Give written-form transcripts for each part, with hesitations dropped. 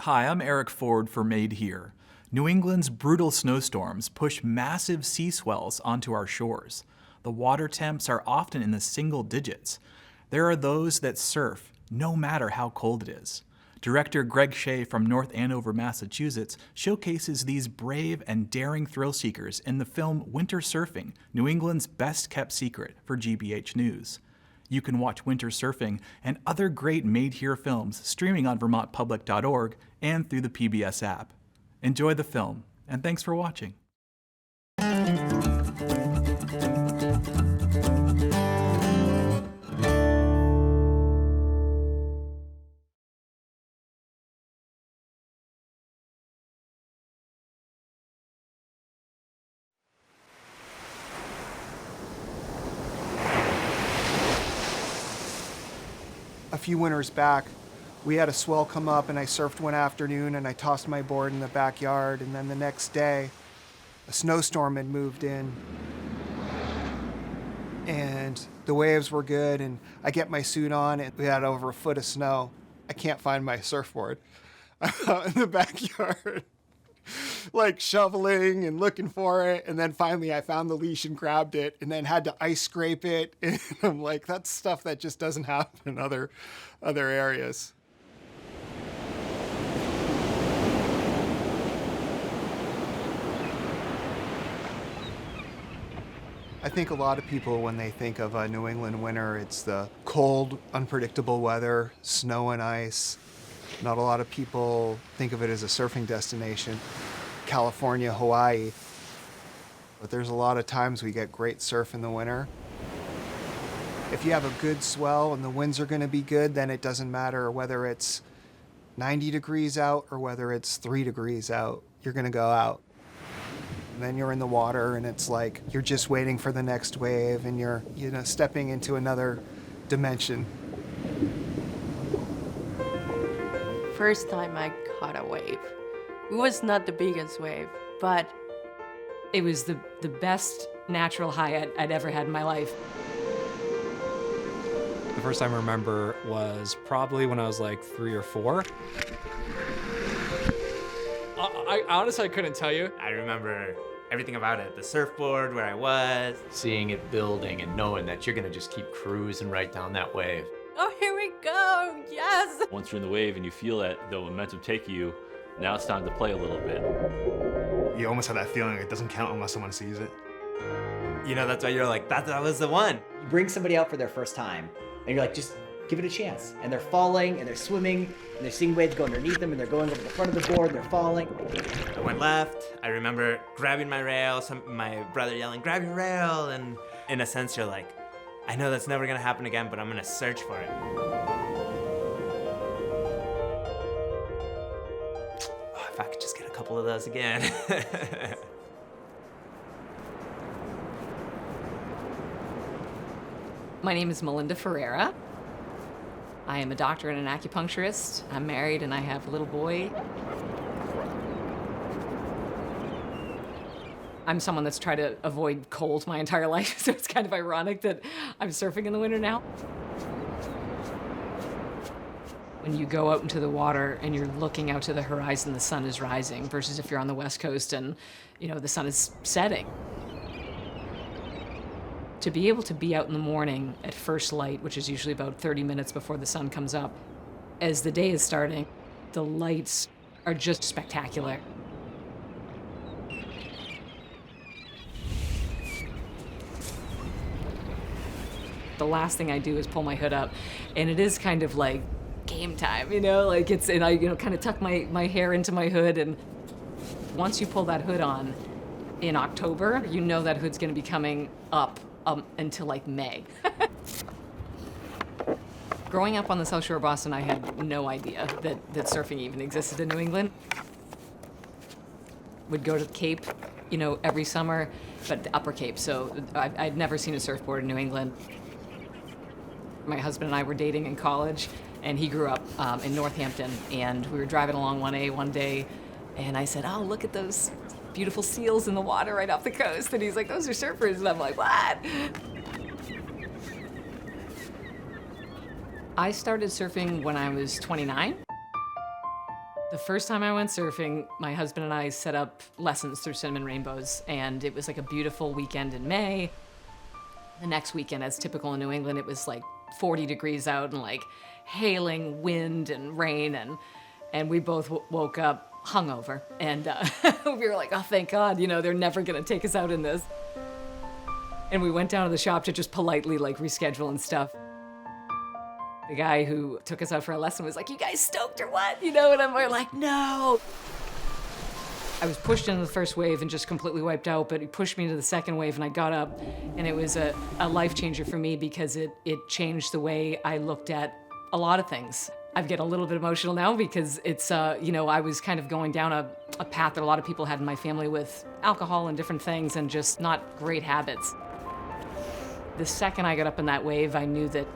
Hi, I'm Eric Ford for Made Here. New England's brutal snowstorms push massive sea swells onto our shores. The water temps are often in the single digits. There are those that surf, no matter how cold it is. Director Greg Shea from North Andover, Massachusetts, showcases these brave and daring thrill seekers in the film Winter Surfing, New England's best-kept secret for GBH News. You can watch Winter Surfing and other great Made Here films streaming on vermontpublic.org and through the PBS app. Enjoy the film, and thanks for watching. A few winters back, we had a swell come up and I surfed one afternoon and I tossed my board in the backyard, and then the next day, a snowstorm had moved in and the waves were good, and I get my suit on and we had over a foot of snow. I can't find my surfboard. I'm out in the backyard like shoveling and looking for it, and then finally I found the leash and grabbed it and then had to ice scrape it, and I'm like, that's stuff that just doesn't happen in other areas. I think a lot of people, when they think of a New England winter, it's the cold, unpredictable weather, snow and ice. Not a lot of people think of it as a surfing destination, California, Hawaii. But there's a lot of times we get great surf in the winter. If you have a good swell and the winds are going to be good, then it doesn't matter whether it's 90 degrees out or whether it's 3 degrees out, you're going to go out. And then you're in the water and it's like you're just waiting for the next wave and you're, stepping into another dimension. First time I caught a wave. It was not the biggest wave, but it was the best natural high I'd ever had in my life. The first time I remember was probably when I was like 3 or 4. I honestly couldn't tell you. I remember everything about it. The surfboard, where I was. Seeing it building and knowing that you're gonna just keep cruising right down that wave. Oh, here we go, yes! Once you're in the wave and you feel that the momentum take you, now it's time to play a little bit. You almost have that feeling it doesn't count unless someone sees it. That's why you're like, that was the one. You bring somebody out for their first time, and you're like, just give it a chance. And they're falling, and they're swimming, and they're seeing waves go underneath them, and they're going over the front of the board, and they're falling. I went left. I remember grabbing my rail, my brother yelling, grab your rail, and in a sense you're like, I know that's never gonna happen again, but I'm gonna search for it. Oh, if I could just get a couple of those again. My name is Melinda Ferreira. I am a doctor and an acupuncturist. I'm married and I have a little boy. I'm someone that's tried to avoid cold my entire life, so it's kind of ironic that I'm surfing in the winter now. When you go out into the water and you're looking out to the horizon, the sun is rising, versus if you're on the West Coast and, the sun is setting. To be able to be out in the morning at first light, which is usually about 30 minutes before the sun comes up, as the day is starting, the lights are just spectacular. The last thing I do is pull my hood up, and it is kind of like game time, and I kind of tuck my hair into my hood, and once you pull that hood on in October, that hood's gonna be coming up until like May. Growing up on the South Shore of Boston, I had no idea that surfing even existed in New England. Would go to the Cape, every summer, but the Upper Cape, so I'd never seen a surfboard in New England. My husband and I were dating in college, and he grew up in Northampton, and we were driving along 1A one day, and I said, oh, look at those beautiful seals in the water right off the coast. And he's like, those are surfers. And I'm like, what? I started surfing when I was 29. The first time I went surfing, my husband and I set up lessons through Cinnamon Rainbows, and it was like a beautiful weekend in May. The next weekend, as typical in New England, it was like 40 degrees out and like hailing, wind and rain, and we both woke up hungover, and we were like, oh, thank God, you know, they're never gonna take us out in this. And we went down to the shop to just politely like reschedule and stuff. The guy who took us out for a lesson was like, you guys stoked or what? You know, and we're like, no. I was pushed into the first wave and just completely wiped out, but he pushed me into the second wave and I got up, and it was a life changer for me because it changed the way I looked at a lot of things. I get a little bit emotional now because it's, you know, I was kind of going down a path that a lot of people had in my family with alcohol and different things and just not great habits. The second I got up in that wave, I knew that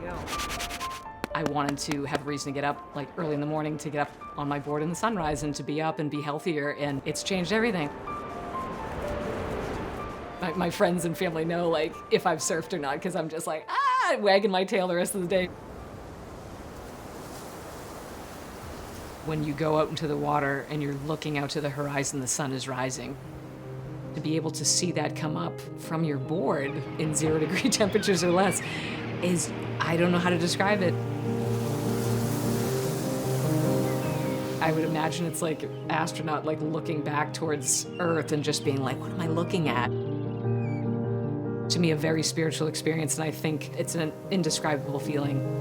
I wanted to have a reason to get up like early in the morning to get up on my board in the sunrise and to be up and be healthier, and it's changed everything. My friends and family know like if I've surfed or not because I'm just like, wagging my tail the rest of the day. When you go out into the water and you're looking out to the horizon, the sun is rising. To be able to see that come up from your board in 0-degree temperatures or less is, I don't know how to describe it. I would imagine it's like an astronaut like looking back towards Earth and just being like, what am I looking at? To me, a very spiritual experience, and I think it's an indescribable feeling.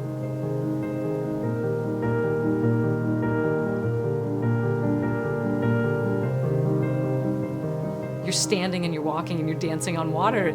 You're standing and you're walking and you're dancing on water.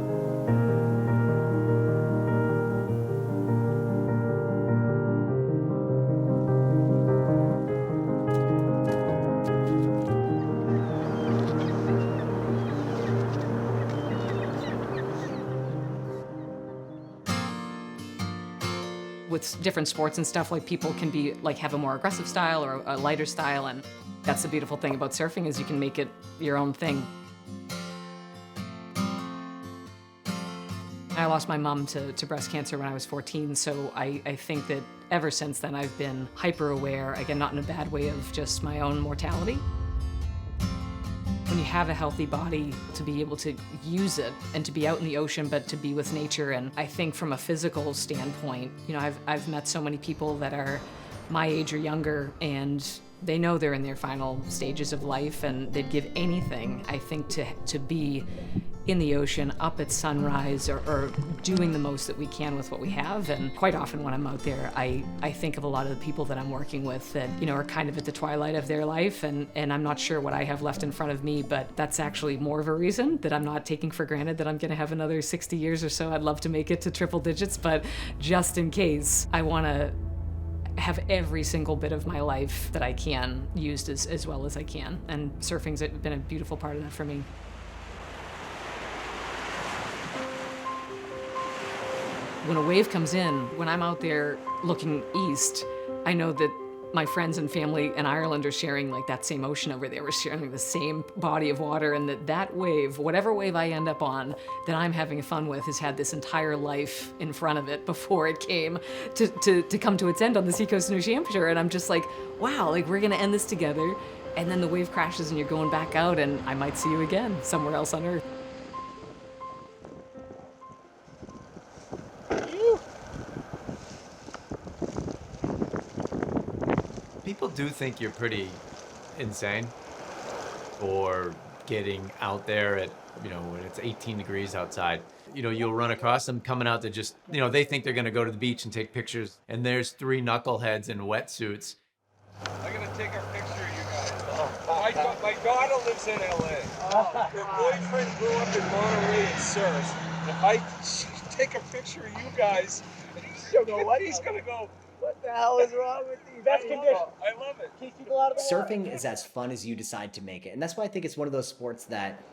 With different sports and stuff, like people can be like have a more aggressive style or a lighter style, and that's the beautiful thing about surfing is you can make it your own thing. I lost my mom to breast cancer when I was 14, so I think that ever since then I've been hyper aware, again, not in a bad way, of just my own mortality. When you have a healthy body, to be able to use it and to be out in the ocean, but to be with nature, and I think from a physical standpoint, you know, I've met so many people that are my age or younger, and they know they're in their final stages of life, and they'd give anything, I think, to be in the ocean, up at sunrise, or doing the most that we can with what we have. And quite often when I'm out there, I think of a lot of the people that I'm working with that, you know, are kind of at the twilight of their life, and I'm not sure what I have left in front of me, but that's actually more of a reason that I'm not taking for granted that I'm gonna have another 60 years or so. I'd love to make it to triple digits, but just in case, I wanna have every single bit of my life that I can used as well as I can. And surfing's been a beautiful part of that for me. When a wave comes in, when I'm out there looking east, I know that my friends and family in Ireland are sharing like that same ocean over there. We're sharing the same body of water, and that wave, whatever wave I end up on that I'm having fun with, has had this entire life in front of it before it came to come to its end on the seacoast of New Hampshire. And I'm just like, wow, like we're gonna end this together. And then the wave crashes and you're going back out, and I might see you again somewhere else on Earth. People do think you're pretty insane for getting out there at, you know, when it's 18 degrees outside. You know, you'll run across them coming out to just, you know, they think they're going to go to the beach and take pictures, and there's 3 knuckleheads in wetsuits. I'm going to take a picture of you guys. My daughter lives in LA. Her boyfriend grew up in Monterey and surfs. If I take a picture of you guys, he's going to go, what the hell is wrong with you? Best condition. I love it. Keeps people out of the Surfing is as fun as you decide to make it. And that's why I think it's one of those sports that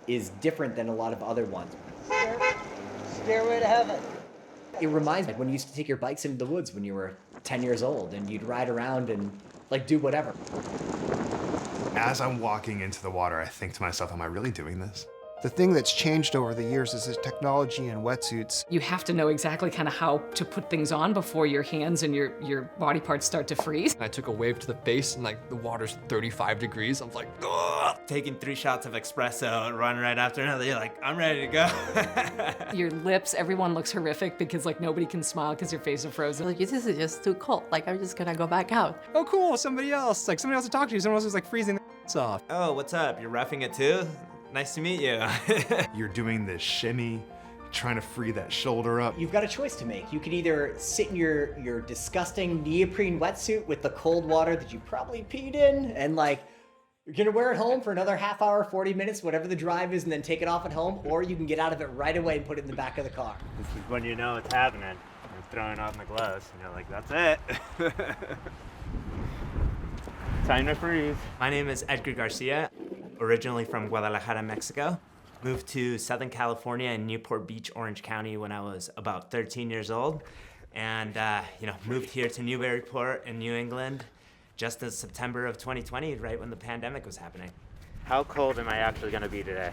is different than a lot of other ones. Stairway to heaven. It reminds me when you used to take your bikes into the woods when you were 10 years old and you'd ride around and like do whatever. As I'm walking into the water, I think to myself, am I really doing this? The thing that's changed over the years is the technology in wetsuits. You have to know exactly kind of how to put things on before your hands and your body parts start to freeze. I took a wave to the face and like the water's 35 degrees. I'm like, ugh! Taking 3 shots of espresso and run right after another, you're like, I'm ready to go. Your lips, everyone looks horrific because like nobody can smile because your face is frozen. Like, this is just too cold. Like, I'm just gonna go back out. Oh, cool, somebody else to talk to. Someone else is like freezing their off. Oh, what's up? You're roughing it too? Nice to meet you. You're doing this shimmy, trying to free that shoulder up. You've got a choice to make. You can either sit in your disgusting neoprene wetsuit with the cold water that you probably peed in and like, you're gonna wear it home for another half hour, 40 minutes, whatever the drive is, and then take it off at home, or you can get out of it right away and put it in the back of the car. This is when you know it's happening. You're throwing off my gloves, and you're like, that's it. Time to freeze. My name is Edgar Garcia, originally from Guadalajara, Mexico. Moved to Southern California in Newport Beach, Orange County when I was about 13 years old. And, moved here to Newburyport in New England just in September of 2020, right when the pandemic was happening. How cold am I actually gonna be today?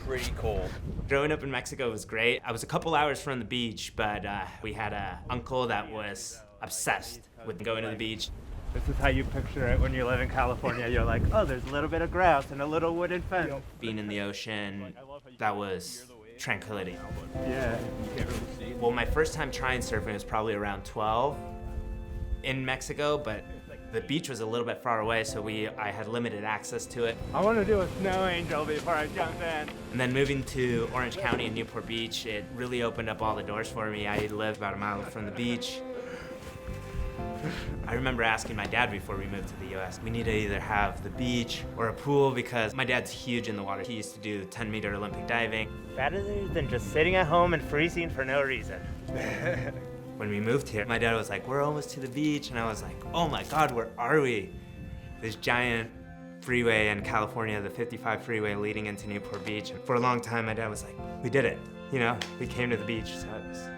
Pretty cold. Growing up in Mexico was great. I was a couple hours from the beach, but we had an uncle that was obsessed with going to the beach. This is how you picture it when you live in California. You're like, oh, there's a little bit of grass and a little wooden fence. Being in the ocean, that was tranquility. Yeah. Well, my first time trying surfing was probably around 12 in Mexico, but the beach was a little bit far away, so I had limited access to it. I want to do a snow angel before I jump in. And then moving to Orange County and Newport Beach, it really opened up all the doors for me. I lived about a mile from the beach. I remember asking my dad before we moved to the US, we need to either have the beach or a pool because my dad's huge in the water. He used to do 10-meter Olympic diving. Better than just sitting at home and freezing for no reason. When we moved here, my dad was like, we're almost to the beach. And I was like, oh my God, where are we? This giant freeway in California, the 55 freeway leading into Newport Beach. And for a long time, my dad was like, we did it. We came to the beach. So it was...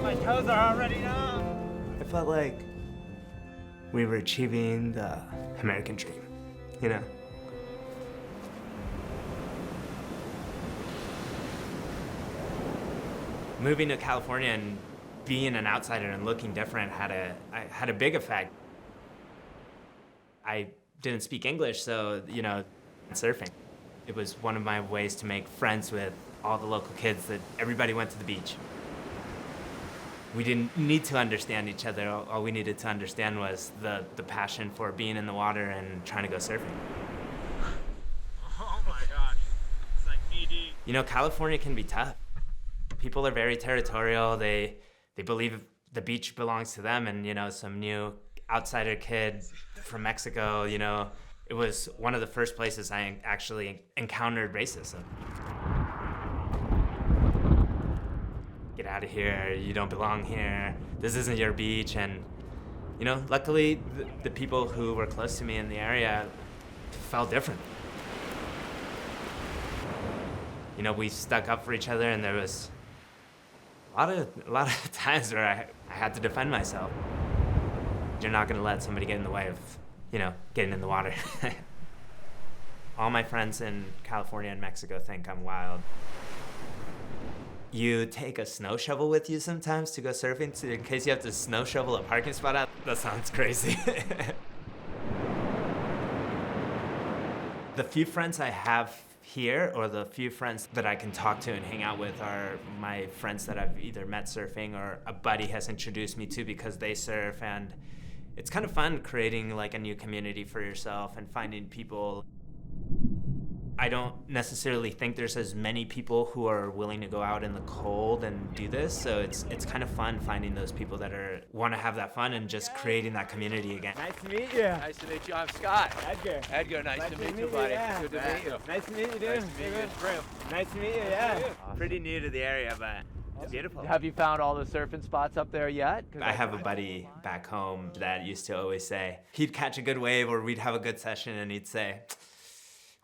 My toes are already numb. I felt like we were achieving the American dream, Moving to California and being an outsider and looking different had a big effect. I didn't speak English, so, surfing. It was one of my ways to make friends with all the local kids that everybody went to the beach. We didn't need to understand each other. All we needed to understand was the passion for being in the water and trying to go surfing. Oh my God, it's like knee deep. California can be tough. People are very territorial. They believe the beach belongs to them, and some new outsider kid from Mexico, it was one of the first places I actually encountered racism. Get out of here, you don't belong here, this isn't your beach. And luckily the people who were close to me in the area felt different. We stuck up for each other, and there was a lot of times where I had to defend myself. You're not gonna let somebody get in the way of getting in the water. All my friends in California and Mexico think I'm wild. You take a snow shovel with you sometimes to go surfing in case you have to snow shovel a parking spot out? That sounds crazy. The few friends I have here, or the few friends that I can talk to and hang out with, are my friends that I've either met surfing or a buddy has introduced me to because they surf. And it's kind of fun creating like a new community for yourself and finding people. I don't necessarily think there's as many people who are willing to go out in the cold and do this, so it's kind of fun finding those people that want to have that fun and just creating that community again. Nice to meet you. Nice to meet you. I'm Scott. Edgar, nice to meet you, buddy. Yeah. Good to meet you. Nice to meet you, dude. Nice to meet you. Nice to meet you, yeah. Awesome. Pretty new to the area, but it's beautiful. Have you found all the surfing spots up there yet? I have a buddy back home that used to always say, he'd catch a good wave or we'd have a good session and he'd say,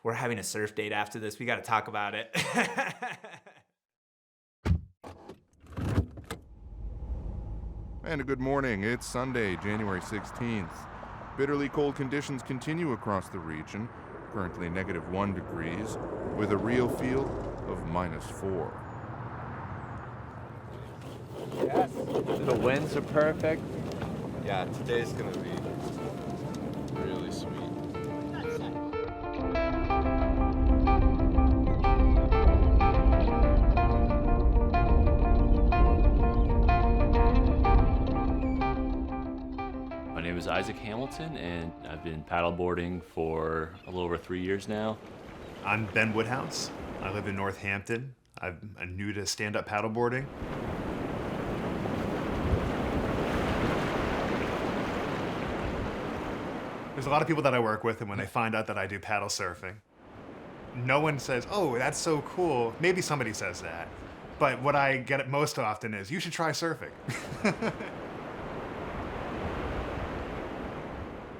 we're having a surf date after this, we gotta talk about it. And a good morning. It's Sunday, January 16th. Bitterly cold conditions continue across the region, currently -1 degrees, with a real feel of -4. Yes. The winds are perfect. Yeah, today's gonna be really sweet. My name is Isaac Hamilton, and I've been paddleboarding for a little over 3 years now. I'm Ben Woodhouse. I live in Northampton. I'm new to stand-up paddleboarding. There's a lot of people that I work with, and when they find out that I do paddle surfing, no one says, "Oh, that's so cool." Maybe somebody says that, but what I get most often is, "You should try surfing."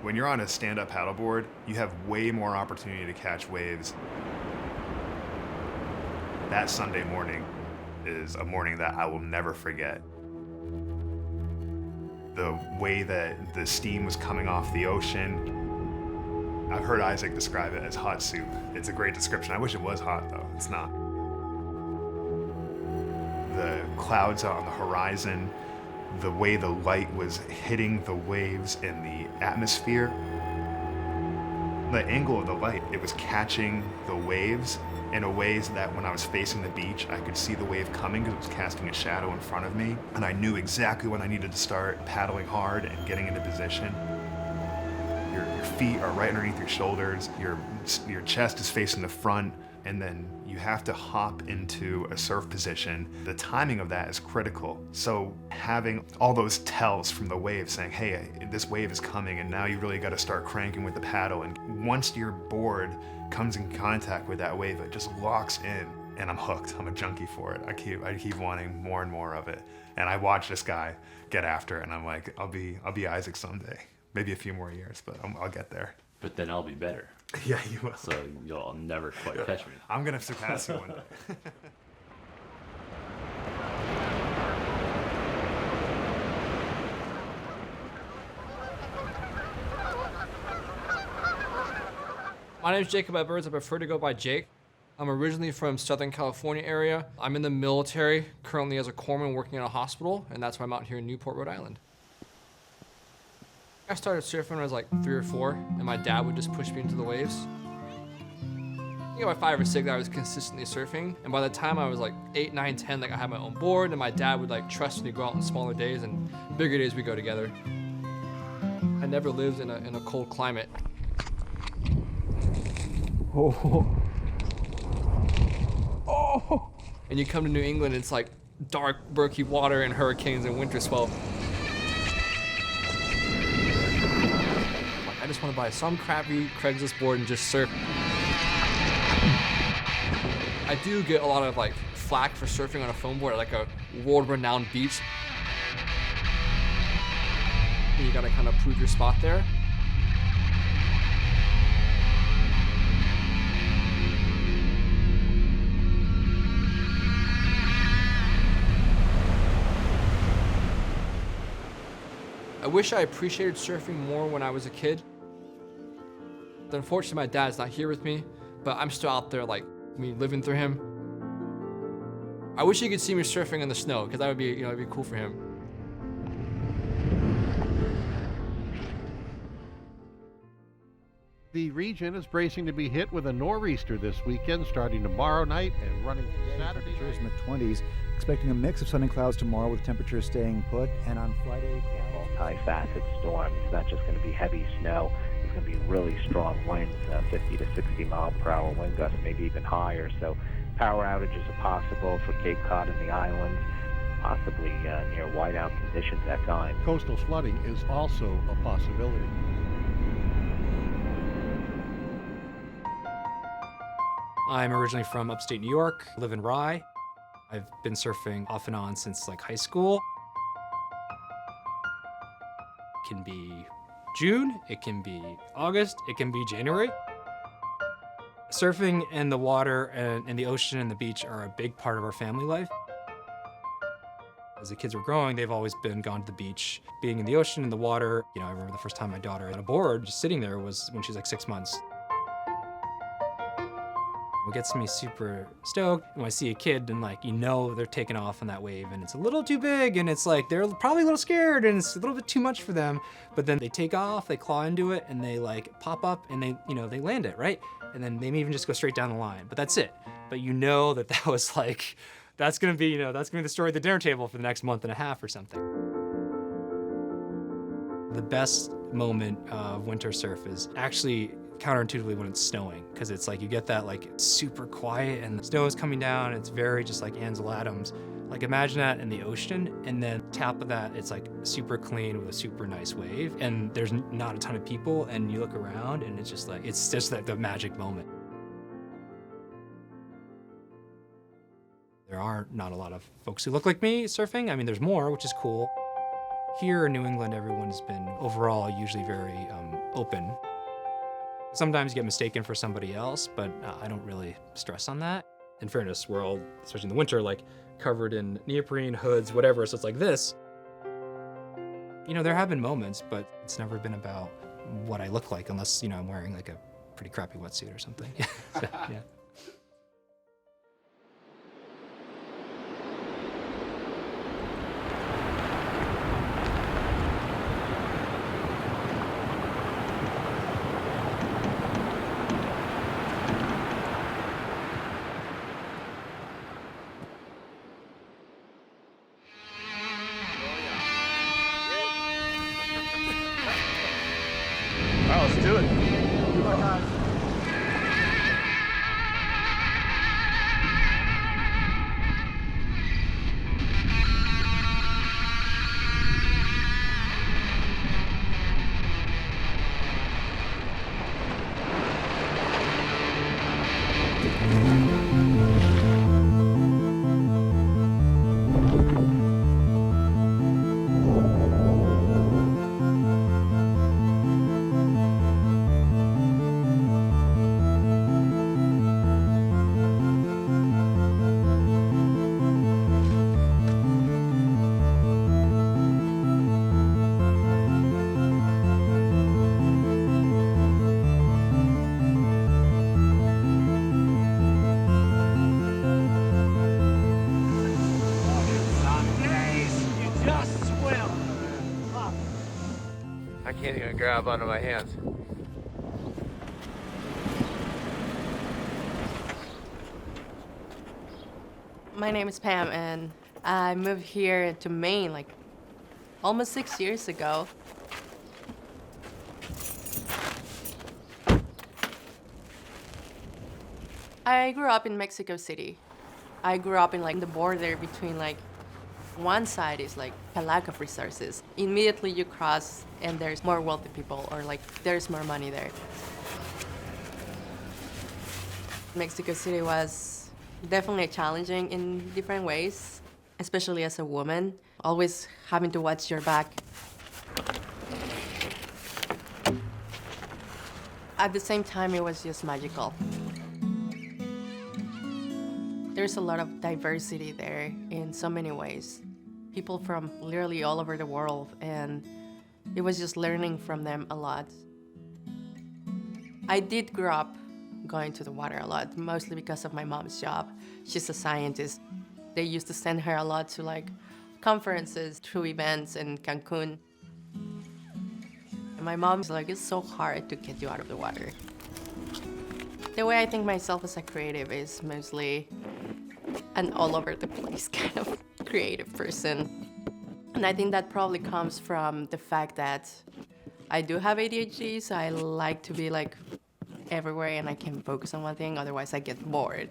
When you're on a stand-up paddleboard, you have way more opportunity to catch waves. That Sunday morning is a morning that I will never forget. The way that the steam was coming off the ocean. I've heard Isaac describe it as hot soup. It's a great description. I wish it was hot, though. It's not. The clouds out on the horizon, the way the light was hitting the waves in the atmosphere. The angle of the light, it was catching the waves in a ways that when I was facing the beach, I could see the wave coming because it was casting a shadow in front of me. And I knew exactly when I needed to start paddling hard and getting into position. Your feet are right underneath your shoulders, your chest is facing the front, and then you have to hop into a surf position. The timing of that is critical. So having all those tells from the wave saying, "Hey, this wave is coming," and now you really got to start cranking with the paddle. And once your board comes in contact with that wave, it just locks in, and I'm hooked. I'm a junkie for it. I keep wanting more and more of it. And I watch this guy get after it, and I'm like, I'll be Isaac someday. Maybe a few more years, but I'll get there. But then I'll be better. Yeah, you will. So you'll never quite catch me. I'm gonna surpass you one day. My name's Jacob Edwards. I prefer to go by Jake. I'm originally from Southern California area. I'm in the military, currently as a corpsman working in a hospital, and that's why I'm out here in Newport, Rhode Island. I started surfing when I was like 3 or 4, and my dad would just push me into the waves. I think by 5 or 6, I was consistently surfing, and by the time I was like 8, 9, 10, like I had my own board, and my dad would like trust me to go out on smaller days, and bigger days we go together. I never lived in a cold climate. Oh. Oh. And you come to New England, it's like dark, murky water and hurricanes and winter swell. I just want to buy some crappy Craigslist board and just surf. I do get a lot of like flack for surfing on a foam board at like a world-renowned beach. You gotta kind of prove your spot there. I wish I appreciated surfing more when I was a kid. Unfortunately, my dad's not here with me, but I'm still out there, like, living through him. I wish he could see me surfing in the snow, because that would be, it'd be cool for him. The region is bracing to be hit with a nor'easter this weekend, starting tomorrow night and running through Saturday. Temperatures in the 20s. Expecting a mix of sun and clouds tomorrow with temperatures staying put. And on Friday, multi-faceted storm. It's not just going to be heavy snow. It's going to be really strong winds, 50 to 60 mile per hour wind gusts, maybe even higher. So power outages are possible for Cape Cod and the islands, possibly near whiteout conditions at times. Coastal flooding is also a possibility. I'm originally from upstate New York, live in Rye. I've been surfing off and on since like high school. It can be June, it can be August, it can be January. Surfing and the water and the ocean and the beach are a big part of our family life. As the kids were growing, they've always been gone to the beach, being in the ocean, in the water. You know, I remember the first time my daughter on a board, just sitting there, was when she was like 6 months. What gets me super stoked when I see a kid and like, you know, they're taking off on that wave and it's a little too big and it's like, they're probably a little scared and it's a little bit too much for them, but then they take off, they claw into it and they like pop up and they, you know, they land it, right? And then they may even just go straight down the line, but that's it. But you know that that was like, that's gonna be, you know, that's gonna be the story at the dinner table for the next month and a half or something. The best moment of winter surf is actually counterintuitively when it's snowing, because it's like you get that like super quiet and the snow is coming down. It's very just like Ansel Adams. Like imagine that in the ocean, and then top of that, it's like super clean with a super nice wave, and there's not a ton of people, and you look around, and it's just like the magic moment. There are not a lot of folks who look like me surfing. I mean, there's more, which is cool. Here in New England, everyone's been overall usually very open. Sometimes you get mistaken for somebody else, but I don't really stress on that. In fairness, we're all, especially in the winter, like covered in neoprene, hoods, whatever, so it's like this. You know, there have been moments, but it's never been about what I look like, unless, you know, I'm wearing like a pretty crappy wetsuit or something. So, yeah. All right, let's do it. Good luck, guys. I can't even grab onto my hands. My name is Pam, and I moved here to Maine like almost 6 years ago. I grew up in Mexico City. I grew up in like the border between like one side is like a lack of resources. Immediately you cross and there's more wealthy people, or like there's more money there. Mexico City was definitely challenging in different ways, especially as a woman, always having to watch your back. At the same time, it was just magical. There's a lot of diversity there in so many ways. People from literally all over the world, and it was just learning from them a lot. I did grow up going to the water a lot, mostly because of my mom's job. She's a scientist. They used to send her a lot to like conferences, to events in Cancun. And my mom's like, it's so hard to get you out of the water. The way I think myself as a creative is mostly an all over the place kind of creative person. And I think that probably comes from the fact that I do have ADHD, so I like to be like everywhere and I can focus on one thing, otherwise I get bored.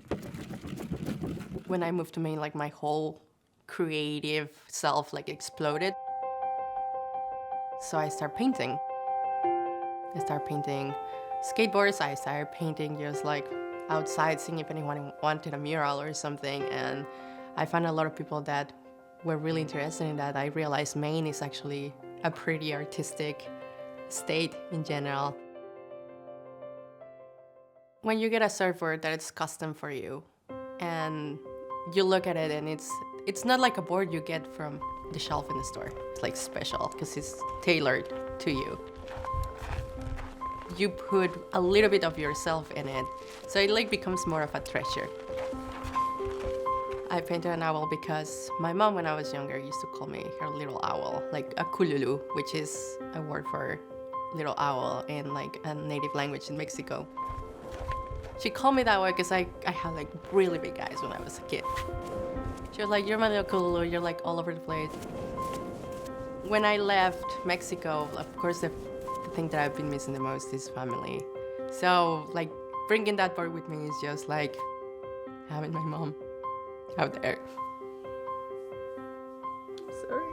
When I moved to Maine, like my whole creative self like exploded. So I started painting. I started painting skateboards, I started painting just like outside, seeing if anyone wanted a mural or something, and I found a lot of people that were really interested in that. I realized Maine is actually a pretty artistic state in general. When you get a surfboard that is custom for you, and you look at it and It's not like a board you get from the shelf in the store. It's like special because it's tailored to you. You put a little bit of yourself in it, so it like becomes more of a treasure. I painted an owl because my mom, when I was younger, used to call me her little owl, like a kululu, which is a word for little owl in like a native language in Mexico. She called me that way because I had like really big eyes when I was a kid. She was like, you're my little kululu, you're like all over the place. When I left Mexico, of course, the thing that I've been missing the most is family. So like bringing that board with me is just like having my mom out there. Sorry.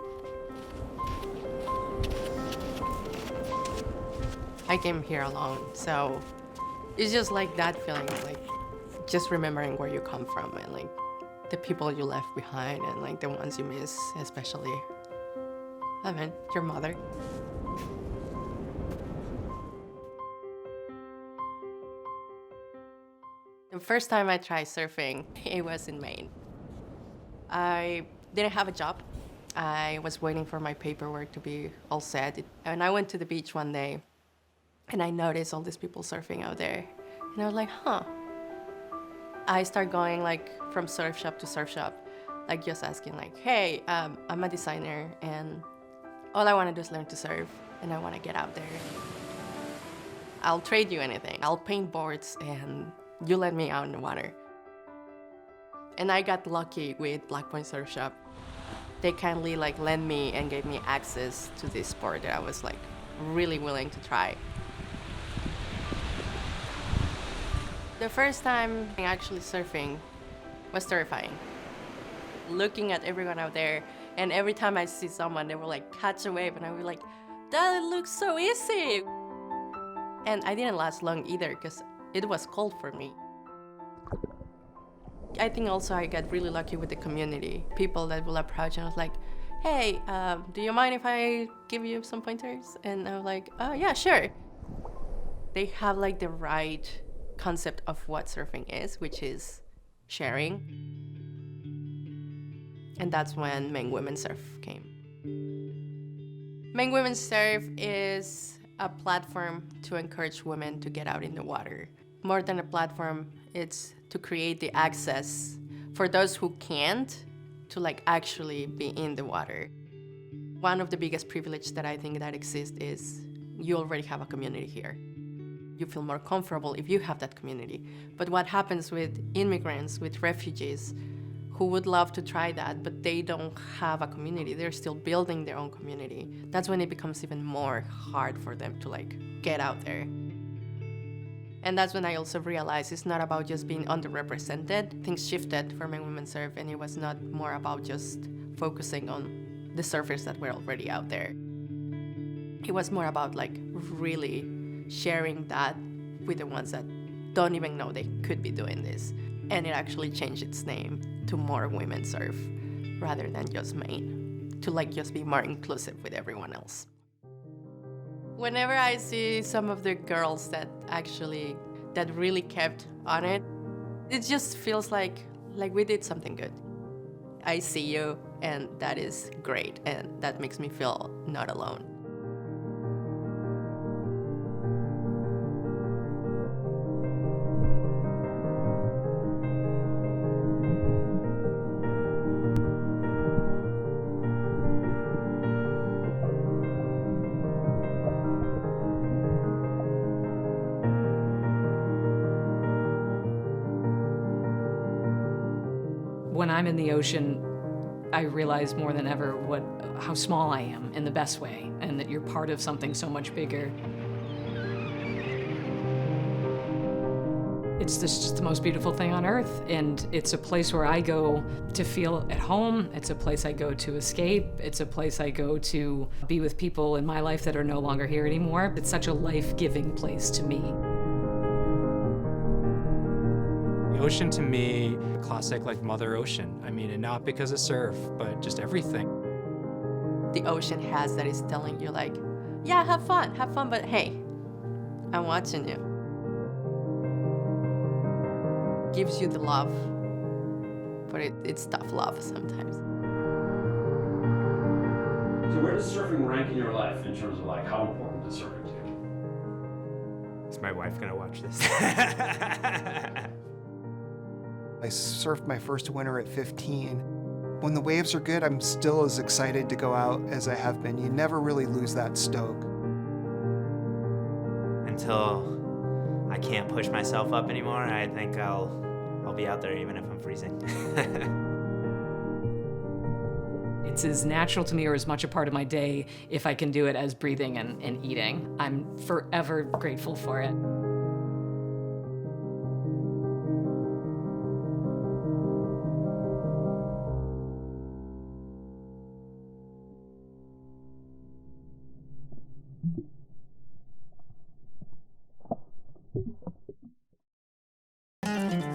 I came here alone, so it's just like that feeling of like just remembering where you come from and like the people you left behind and like the ones you miss, especially, I mean, your mother. The first time I tried surfing, it was in Maine. I didn't have a job. I was waiting for my paperwork to be all set. And I went to the beach one day and I noticed all these people surfing out there. And I was like, huh. I started going like from surf shop to surf shop, like just asking like, hey, I'm a designer and all I want to do is learn to surf and I want to get out there. I'll trade you anything. I'll paint boards and you let me out in the water. And I got lucky with Black Point Surf Shop. They kindly like lent me and gave me access to this sport that I was like really willing to try. The first time actually surfing was terrifying. Looking at everyone out there, and every time I see someone, they will like catch a wave, and I would be like, that looks so easy. And I didn't last long either because it was cold for me. I think also I got really lucky with the community. People that will approach and I was like, hey, do you mind if I give you some pointers? And I was like, oh yeah, sure. They have like the right concept of what surfing is, which is sharing. And that's when Maine Women Surf came. Maine Women Surf is a platform to encourage women to get out in the water. More than a platform, it's to create the access for those who can't to like actually be in the water. One of the biggest privileges that I think that exists is you already have a community here. You feel more comfortable if you have that community. But what happens with immigrants, with refugees, who would love to try that, but they don't have a community, they're still building their own community. That's when it becomes even more hard for them to like get out there. And that's when I also realized it's not about just being underrepresented. Things shifted for Maine Women Surf, and it was not more about just focusing on the surfers that were already out there. It was more about like really sharing that with the ones that don't even know they could be doing this. And it actually changed its name to More Women Surf rather than just Maine, to like just be more inclusive with everyone else. Whenever I see some of the girls that really kept on it, it just feels like we did something good. I see you, and that is great, and that makes me feel not alone. When I'm in the ocean, I realize more than ever how small I am in the best way, and that you're part of something so much bigger. It's just the most beautiful thing on earth, and it's a place where I go to feel at home. It's a place I go to escape. It's a place I go to be with people in my life that are no longer here anymore. It's such a life-giving place to me. The ocean to me, classic like Mother Ocean. I mean, and not because of surf, but just everything. The ocean has that is telling you like, yeah, have fun, but hey, I'm watching you. Gives you the love but it's tough love sometimes. So where does surfing rank in your life in terms of like how important is surfing to you? Is my wife gonna watch this? I surfed my first winter at 15. When the waves are good, I'm still as excited to go out as I have been. You never really lose that stoke. Until I can't push myself up anymore, I think I'll be out there even if I'm freezing. It's as natural to me or as much a part of my day if I can do it as breathing and eating. I'm forever grateful for it.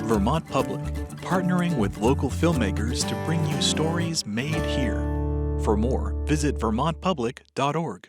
Vermont Public, partnering with local filmmakers to bring you stories made here. For more, visit vermontpublic.org.